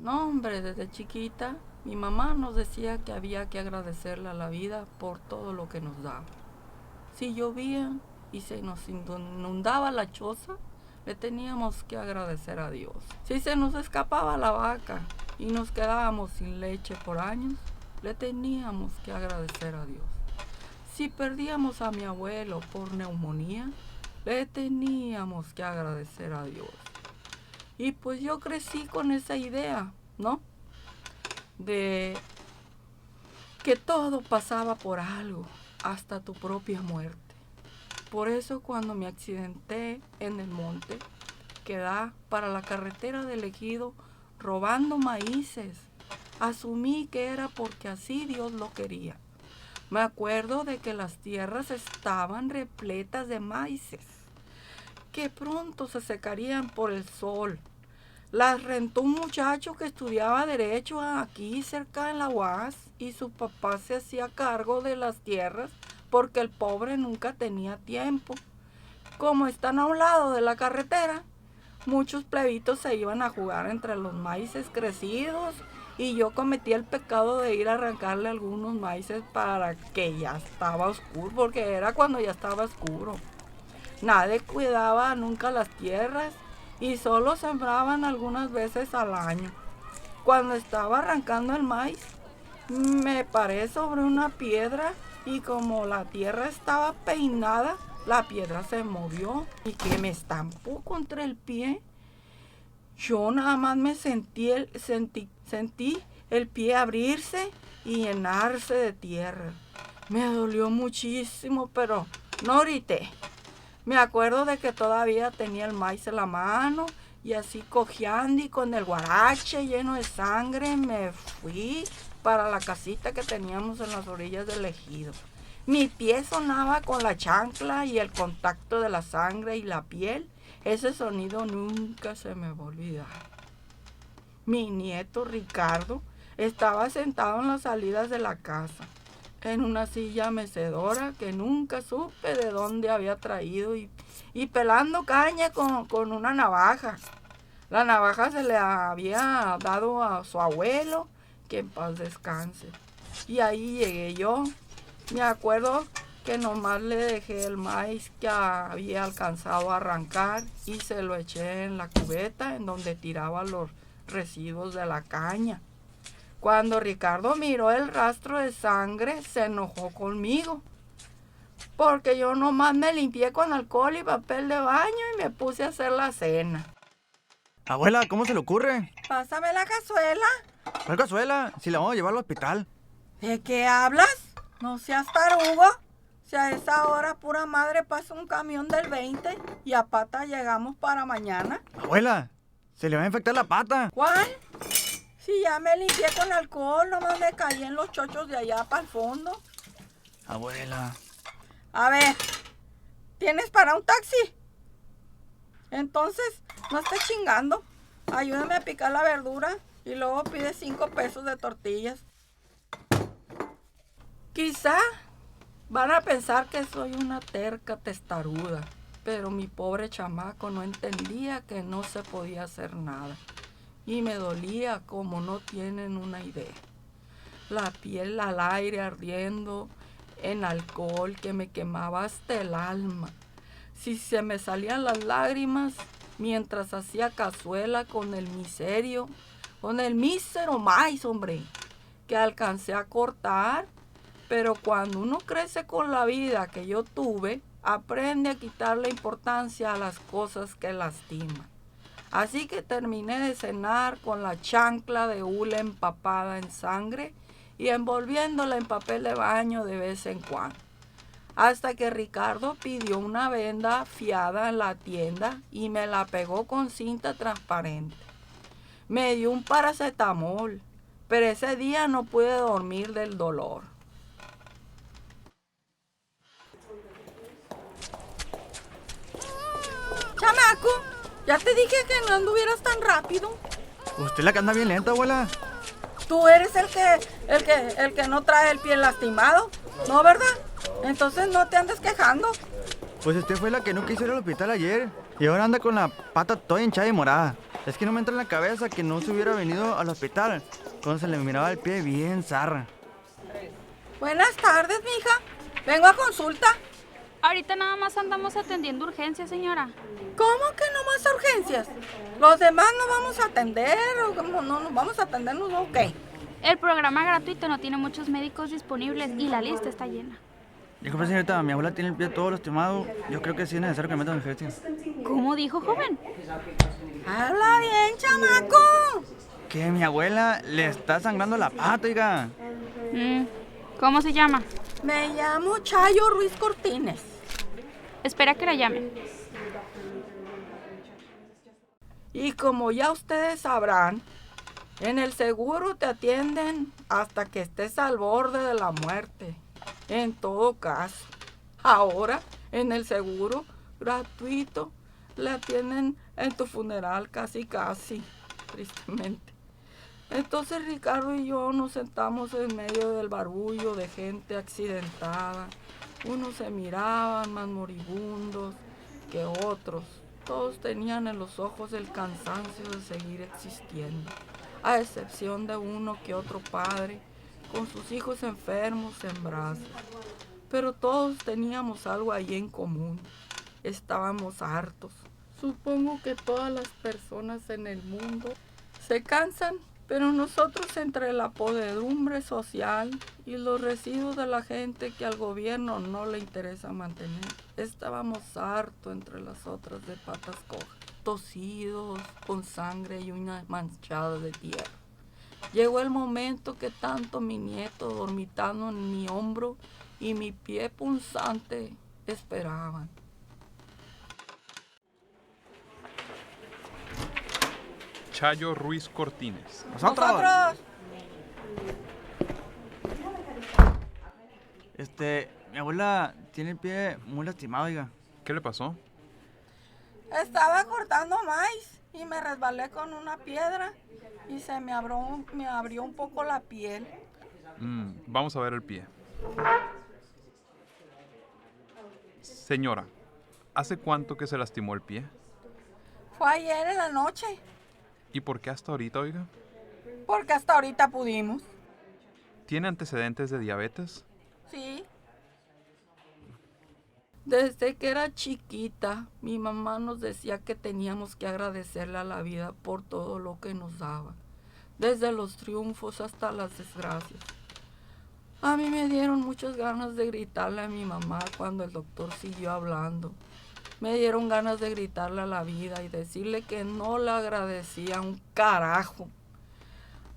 No, hombre, desde chiquita mi mamá nos decía que había que agradecerle a la vida por todo lo que nos daba. Si llovía y se nos inundaba la choza, le teníamos que agradecer a Dios. Si se nos escapaba la vaca y nos quedábamos sin leche por años, le teníamos que agradecer a Dios. Si perdíamos a mi abuelo por neumonía, le teníamos que agradecer a Dios. Y pues yo crecí con esa idea, ¿no? De que todo pasaba por algo, hasta tu propia muerte. Por eso cuando me accidenté en el monte, que da para la carretera del Ejido robando maíces, asumí que era porque así Dios lo quería. Me acuerdo de que las tierras estaban repletas de maíces, que pronto se secarían por el sol. Las rentó un muchacho que estudiaba Derecho aquí cerca en la UAS y su papá se hacía cargo de las tierras porque el pobre nunca tenía tiempo. Como están a un lado de la carretera, muchos plebitos se iban a jugar entre los maíces crecidos y yo cometí el pecado de ir a arrancarle algunos maíces para que ya estaba oscuro, porque era cuando ya estaba oscuro. Nadie cuidaba nunca las tierras y solo sembraban algunas veces al año. Cuando estaba arrancando el maíz, me paré sobre una piedra y como la tierra estaba peinada, la piedra se movió y que me estampó contra el pie. Yo nada más me sentí el pie abrirse y llenarse de tierra. Me dolió muchísimo, pero no grité. Me acuerdo de que todavía tenía el maíz en la mano y así cojeando y con el guarache lleno de sangre me fui para la casita que teníamos en las orillas del Ejido. Mi pie sonaba con la chancla y el contacto de la sangre y la piel. Ese sonido nunca se me va a olvidar. Mi nieto Ricardo estaba sentado en las salidas de la casa, en una silla mecedora que nunca supe de dónde había traído y pelando caña con una navaja. La navaja se le había dado a su abuelo, que en paz descanse. Y ahí llegué yo. Me acuerdo que nomás le dejé el maíz que había alcanzado a arrancar y se lo eché en la cubeta en donde tiraba los residuos de la caña. Cuando Ricardo miró el rastro de sangre, se enojó conmigo, porque yo nomás me limpié con alcohol y papel de baño y me puse a hacer la cena. Abuela, ¿cómo se le ocurre? Pásame la cazuela. ¿Cuál cazuela? Si la vamos a llevar al hospital. ¿De qué hablas? No seas tarugo. Si a esa hora pura madre pasa un camión del 20 y a pata llegamos para mañana. Abuela, se le va a infectar la pata. ¿Cuál? Si ya me limpié con alcohol, nomás me caí en los chochos de allá para el fondo. Abuela. A ver, ¿tienes para un taxi? Entonces, no estés chingando. Ayúdame a picar la verdura y luego pide 5 pesos de tortillas. Quizá van a pensar que soy una terca testaruda, pero mi pobre chamaco no entendía que no se podía hacer nada. Y me dolía como no tienen una idea. La piel al aire ardiendo en alcohol que me quemaba hasta el alma. Si se me salían las lágrimas mientras hacía cazuela con el mísero maíz, hombre, que alcancé a cortar. Pero cuando uno crece con la vida que yo tuve, aprende a quitarle importancia a las cosas que lastiman. Así que terminé de cenar con la chancla de hule empapada en sangre y envolviéndola en papel de baño de vez en cuando. Hasta que Ricardo pidió una venda fiada en la tienda y me la pegó con cinta transparente. Me dio un paracetamol, pero ese día no pude dormir del dolor. Chamaco, ya te dije que no anduvieras tan rápido. Usted la que anda bien lenta, abuela. Tú eres el que no trae el pie lastimado, ¿no, verdad? Entonces no te andes quejando. Pues usted fue la que no quiso ir al hospital ayer y ahora anda con la pata toda hinchada y morada. Es que no me entra en la cabeza que no se hubiera venido al hospital cuando se le miraba el pie bien zarra. Buenas tardes, mija. Vengo a consulta. Ahorita nada más andamos atendiendo urgencias, señora. ¿Cómo que no más urgencias? ¿Los demás no vamos a atender o no nos vamos a atendernos o qué? El programa gratuito no tiene muchos médicos disponibles y la lista está llena. Disculpe, señorita, mi abuela tiene el pie todo lastimado. Yo creo que sí es necesario que me metan en urgencias. ¿Cómo dijo, joven? Habla bien, chamaco. Que mi abuela le está sangrando la pata, oiga. ¿Cómo se llama? Me llamo Chayo Ruiz Cortines. Espera que la llame. Y como ya ustedes sabrán, en el seguro te atienden hasta que estés al borde de la muerte. En todo caso, ahora en el seguro gratuito le atienden en tu funeral casi, tristemente. Entonces Ricardo y yo nos sentamos en medio del barullo de gente accidentada. Unos se miraban más moribundos que otros. Todos tenían en los ojos el cansancio de seguir existiendo, a excepción de uno que otro padre, con sus hijos enfermos en brazos. Pero todos teníamos algo ahí en común. Estábamos hartos. Supongo que todas las personas en el mundo se cansan, pero nosotros, entre la podredumbre social y los residuos de la gente que al gobierno no le interesa mantener, estábamos hartos entre las otras de patas cojas, tosidos, con sangre y uñas manchadas de tierra. Llegó el momento que tanto mi nieto dormitando en mi hombro y mi pie punzante esperaban. Chayo Ruiz Cortines. ¡Nosotros! Mi abuela tiene el pie muy lastimado, oiga. ¿Qué le pasó? Estaba cortando maíz y me resbalé con una piedra y se me abrió un poco la piel. Vamos a ver el pie. Señora, ¿hace cuánto que se lastimó el pie? Fue ayer en la noche, ¿Y por qué hasta ahorita, oiga? porque hasta ahorita pudimos. ¿Tiene antecedentes de diabetes? Sí. Desde que era chiquita, mi mamá nos decía que teníamos que agradecerle a la vida por todo lo que nos daba, desde los triunfos hasta las desgracias. A mí me dieron muchas ganas de gritarle a mi mamá cuando el doctor siguió hablando. Me dieron ganas de gritarle a la vida y decirle que no le agradecía un carajo.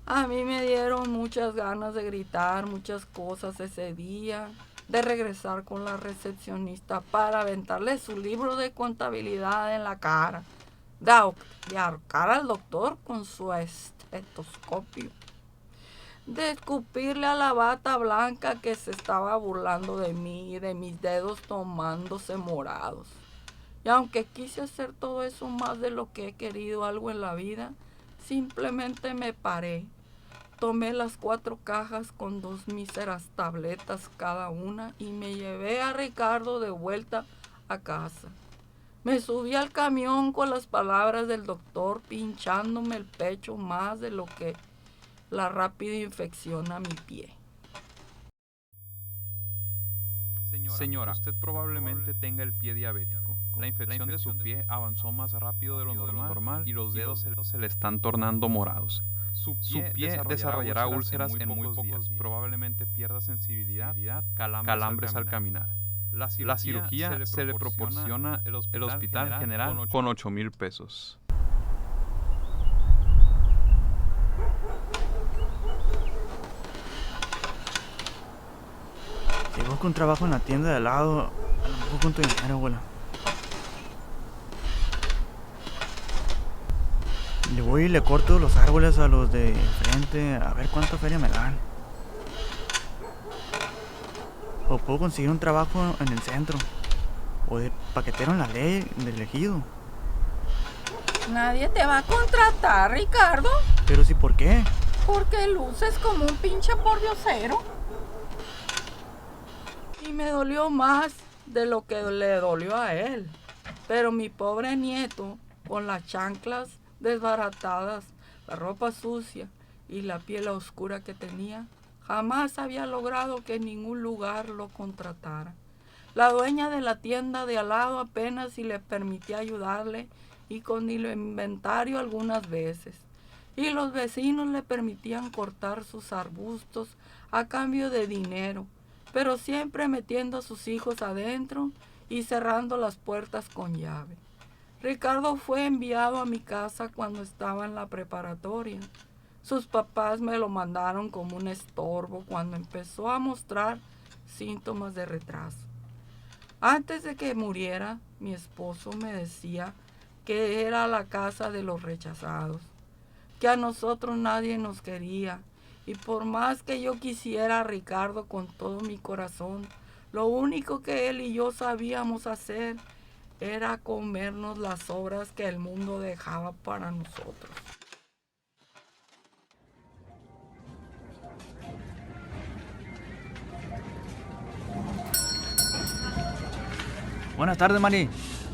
A mí me dieron muchas ganas de gritar muchas cosas ese día, de regresar con la recepcionista para aventarle su libro de contabilidad en la cara, de ahorcar al doctor con su estetoscopio, de escupirle a la bata blanca que se estaba burlando de mí y de mis dedos tomándose morados. Y aunque quise hacer todo eso más de lo que he querido algo en la vida, simplemente me paré. Tomé las 4 cajas con 2 míseras tabletas cada una y me llevé a Ricardo de vuelta a casa. Me subí al camión con las palabras del doctor pinchándome el pecho más de lo que la rápida infección a mi pie. Señora, usted probablemente tenga el pie diabético. La infección de su pie avanzó más rápido de lo normal y los dedos se le están tornando morados. Su pie desarrollará úlceras en muy pocos días. Probablemente pierda sensibilidad, calambres al caminar. La cirugía se le proporciona el Hospital General con 8,000 pesos. Si busco un trabajo en la tienda de al lado, a lo mejor con tu dinero, abuela. Le voy y le corto los árboles a los de frente a ver cuánta feria me dan. O puedo conseguir un trabajo en el centro. O de paquetero en la ley del ejido. Nadie te va a contratar, Ricardo, Pero sí, ¿por qué? porque luces como un pinche pordiosero. Y me dolió más de lo que le dolió a él. Pero mi pobre nieto, con las chanclas desbaratadas, la ropa sucia y la piel oscura que tenía, jamás había logrado que ningún lugar lo contratara. La dueña de la tienda de al lado apenas si le permitía ayudarle y con el inventario algunas veces. Y los vecinos le permitían cortar sus arbustos a cambio de dinero, pero siempre metiendo a sus hijos adentro y cerrando las puertas con llave. Ricardo fue enviado a mi casa cuando estaba en la preparatoria. Sus papás me lo mandaron como un estorbo cuando empezó a mostrar síntomas de retraso. Antes de que muriera, mi esposo me decía que era la casa de los rechazados, que a nosotros nadie nos quería, y por más que yo quisiera a Ricardo con todo mi corazón, lo único que él y yo sabíamos hacer era comernos las obras que el mundo dejaba para nosotros. Buenas tardes, Mari.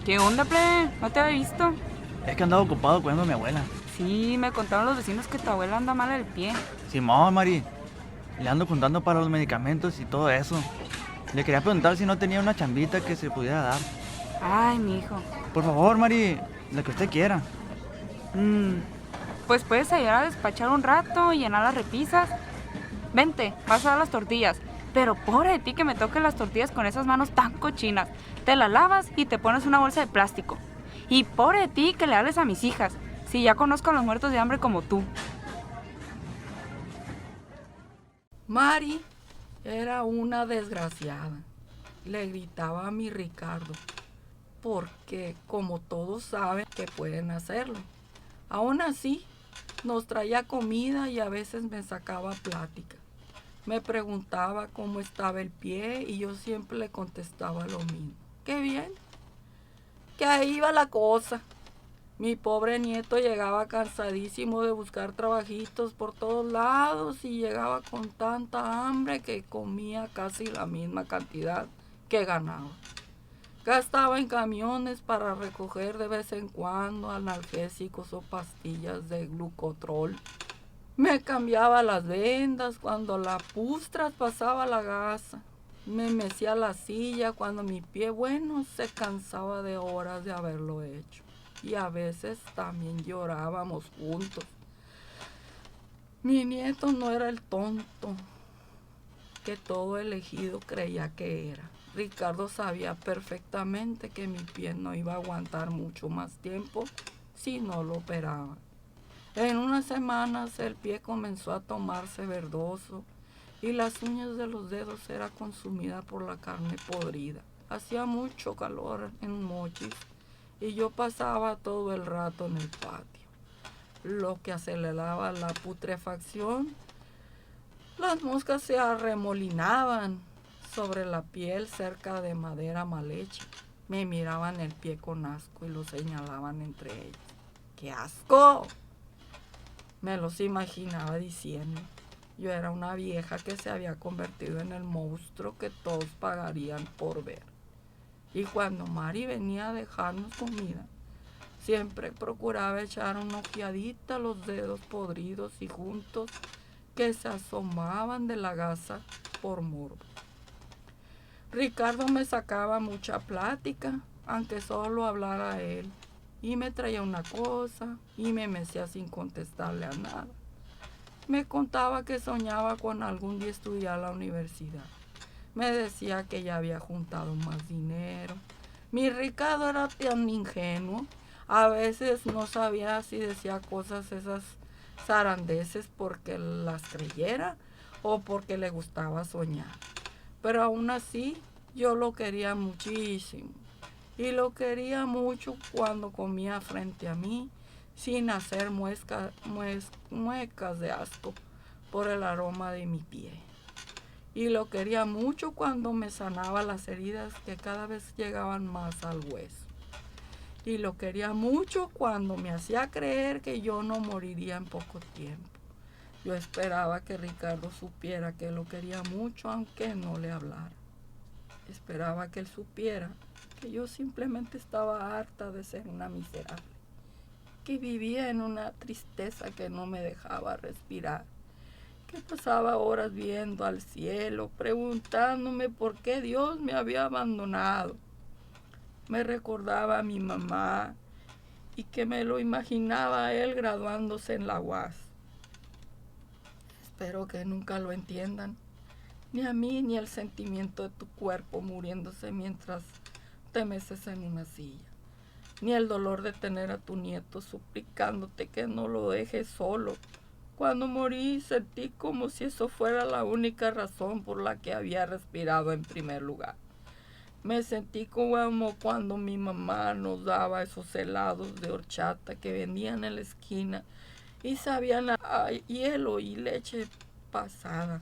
¿Qué onda, plebe? ¿No te había visto? Es que andaba ocupado cuidando a mi abuela. Sí, me contaron los vecinos que tu abuela anda mal del pie. Simón, Mari. Le ando juntando para los medicamentos y todo eso. Le quería preguntar si no tenía una chambita que se pudiera dar. Ay, mi hijo. Por favor, Mari, la que usted quiera. Pues puedes ayudar a despachar un rato y llenar las repisas. Vente, vas a dar las tortillas. Pero pobre de ti que me toquen las tortillas con esas manos tan cochinas. Te las lavas y te pones una bolsa de plástico. Y pobre de ti que le hables a mis hijas. Si ya conozco a los muertos de hambre como tú. Mari era una desgraciada. Le gritaba a mi Ricardo, porque como todos saben que pueden hacerlo. Aún así, nos traía comida y a veces me sacaba plática. Me preguntaba cómo estaba el pie y yo siempre le contestaba lo mismo. ¡Qué bien! Que ahí iba la cosa. Mi pobre nieto llegaba cansadísimo de buscar trabajitos por todos lados y llegaba con tanta hambre que comía casi la misma cantidad que ganaba. Gastaba en camiones para recoger de vez en cuando analgésicos o pastillas de glucotrol. Me cambiaba las vendas cuando la pustra pasaba la gasa. Me mecía la silla cuando mi pie se cansaba de horas de haberlo hecho. Y a veces también llorábamos juntos. Mi nieto no era el tonto que todo elegido creía que era. Ricardo sabía perfectamente que mi pie no iba a aguantar mucho más tiempo si no lo operaba. En unas semanas el pie comenzó a tomarse verdoso y las uñas de los dedos eran consumidas por la carne podrida. Hacía mucho calor en Mochis y yo pasaba todo el rato en el patio, lo que aceleraba la putrefacción. Las moscas se arremolinaban sobre la piel cerca de madera mal hecha. Me miraban el pie con asco y lo señalaban entre ellos. ¡Qué asco! Me los imaginaba diciendo. Yo era una vieja que se había convertido en el monstruo que todos pagarían por ver. Y cuando Mari venía a dejarnos comida, siempre procuraba echar una ojeadita a los dedos podridos y juntos que se asomaban de la gasa por morbo. Ricardo me sacaba mucha plática, aunque solo hablara a él, y me traía una cosa y me mecía sin contestarle a nada. Me contaba que soñaba con algún día estudiar a la universidad. Me decía que ya había juntado más dinero. Mi Ricardo era tan ingenuo. A veces no sabía si decía cosas esas zarandeces porque las creyera o porque le gustaba soñar. Pero aún así yo lo quería muchísimo. Y lo quería mucho cuando comía frente a mí sin hacer muecas de asco por el aroma de mi pie. Y lo quería mucho cuando me sanaba las heridas que cada vez llegaban más al hueso. Y lo quería mucho cuando me hacía creer que yo no moriría en poco tiempo. Yo esperaba que Ricardo supiera que lo quería mucho aunque no le hablara. Esperaba que él supiera que yo simplemente estaba harta de ser una miserable que vivía en una tristeza que no me dejaba respirar, que pasaba horas viendo al cielo, preguntándome por qué Dios me había abandonado. Me recordaba a mi mamá y que me lo imaginaba a él graduándose en la UAS. Espero que nunca lo entiendan, ni a mí ni el sentimiento de tu cuerpo muriéndose mientras te meces en una silla, ni el dolor de tener a tu nieto suplicándote que no lo dejes solo. Cuando morí sentí como si eso fuera la única razón por la que había respirado en primer lugar. Me sentí como cuando mi mamá nos daba esos helados de horchata que vendían en la esquina y sabían a hielo y leche pasada.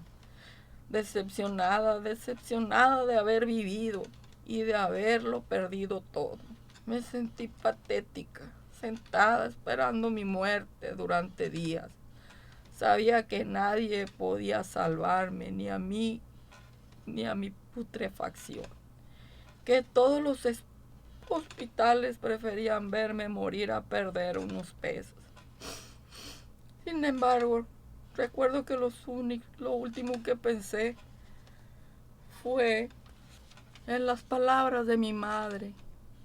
Decepcionada de haber vivido y de haberlo perdido todo. Me sentí patética, sentada esperando mi muerte durante días. Sabía que nadie podía salvarme, ni a mí, ni a mi putrefacción. Que todos los hospitales preferían verme morir a perder unos pesos. Sin embargo, recuerdo que lo último que pensé fue en las palabras de mi madre,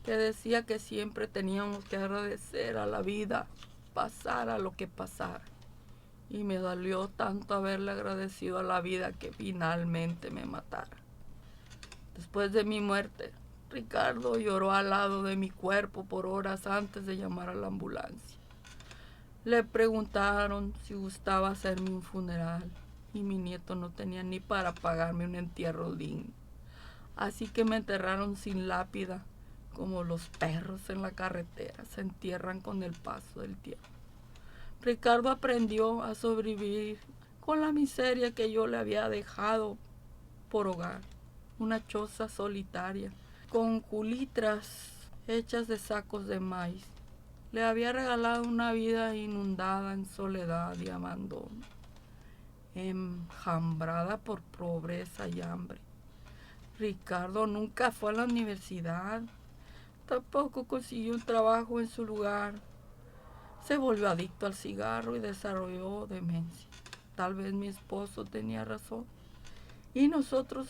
que decía que siempre teníamos que agradecer a la vida, pasara lo que pasara. Y me dolió tanto haberle agradecido a la vida que finalmente me matara. Después de mi muerte, Ricardo lloró al lado de mi cuerpo por horas antes de llamar a la ambulancia. Le preguntaron si gustaba hacerme un funeral y mi nieto no tenía ni para pagarme un entierro digno. Así que me enterraron sin lápida, como los perros en la carretera se entierran con el paso del tiempo. Ricardo aprendió a sobrevivir con la miseria que yo le había dejado por hogar. Una choza solitaria, con culitras hechas de sacos de maíz. Le había regalado una vida inundada en soledad y abandono, enjambrada por pobreza y hambre. Ricardo nunca fue a la universidad, tampoco consiguió un trabajo en su lugar. Se volvió adicto al cigarro y desarrolló demencia. Tal vez mi esposo tenía razón y nosotros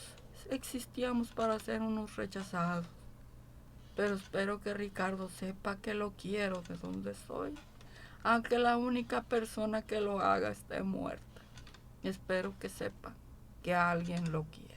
existíamos para ser unos rechazados. Pero espero que Ricardo sepa que lo quiero de donde soy, aunque la única persona que lo haga esté muerta. Espero que sepa que alguien lo quiere.